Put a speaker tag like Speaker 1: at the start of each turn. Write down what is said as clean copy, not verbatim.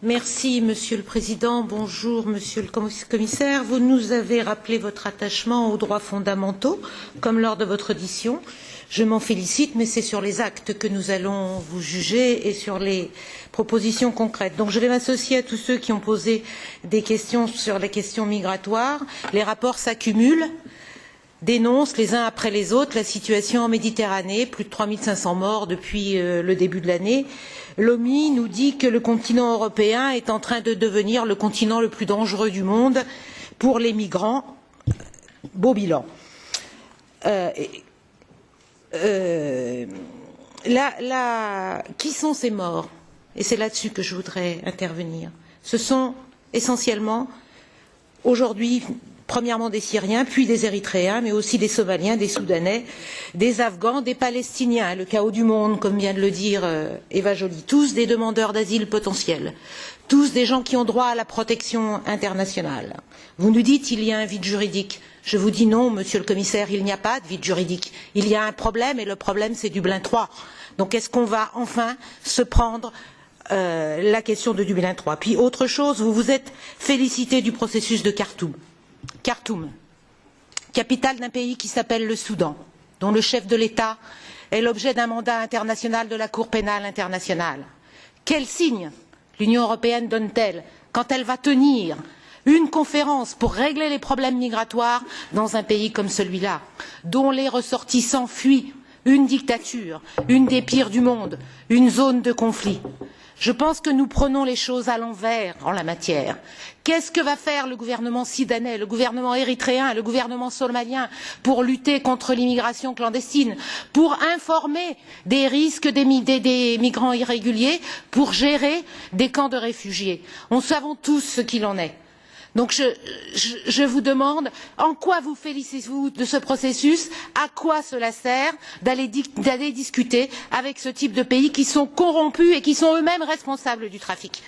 Speaker 1: Merci, Monsieur le Président. Bonjour, Monsieur le Commissaire. Vous nous avez rappelé votre attachement aux droits fondamentaux, comme lors de votre audition. Je m'en félicite, mais c'est sur les actes que nous allons vous juger et sur les propositions concrètes. Donc je vais m'associer à tous ceux qui ont posé des questions sur les questions migratoires. Les rapports s'accumulent, dénoncent les uns après les autres la situation en Méditerranée, plus de 3500 morts depuis le début de l'année. L'OMI nous dit que le continent européen est en train de devenir le continent le plus dangereux du monde pour les migrants. Beau bilan. Qui sont ces morts? Et c'est là-dessus que je voudrais intervenir. Ce sont essentiellement, aujourd'hui, premièrement des Syriens, puis des Érythréens, mais aussi des Somaliens, des Soudanais, des Afghans, des Palestiniens, le chaos du monde, comme vient de le dire Eva Joly, tous des demandeurs d'asile potentiels, tous des gens qui ont droit à la protection internationale. Vous nous dites qu'il y a un vide juridique. Je vous dis non, Monsieur le Commissaire, il n'y a pas de vide juridique. Il y a un problème et le problème c'est Dublin III. Donc est-ce qu'on va enfin se prendre la question de Dublin III? Puis autre chose, vous vous êtes félicité du processus de Khartoum. Khartoum, capitale d'un pays qui s'appelle le Soudan, dont le chef de l'État est l'objet d'un mandat international de la Cour pénale internationale. Quel signe l'Union européenne donne-t-elle quand elle va tenir une conférence pour régler les problèmes migratoires dans un pays comme celui-là, dont les ressortissants fuient une dictature, une des pires du monde, une zone de conflit? Je pense que nous prenons les choses à l'envers en la matière. Qu'est-ce que va faire le gouvernement soudanais, le gouvernement érythréen, le gouvernement somalien pour lutter contre l'immigration clandestine, pour informer des risques des migrants irréguliers, pour gérer des camps de réfugiés? Nous savons tous ce qu'il en est. Donc je vous demande, en quoi vous félicitez-vous de ce processus? À quoi cela sert d'aller discuter avec ce type de pays qui sont corrompus et qui sont eux-mêmes responsables du trafic?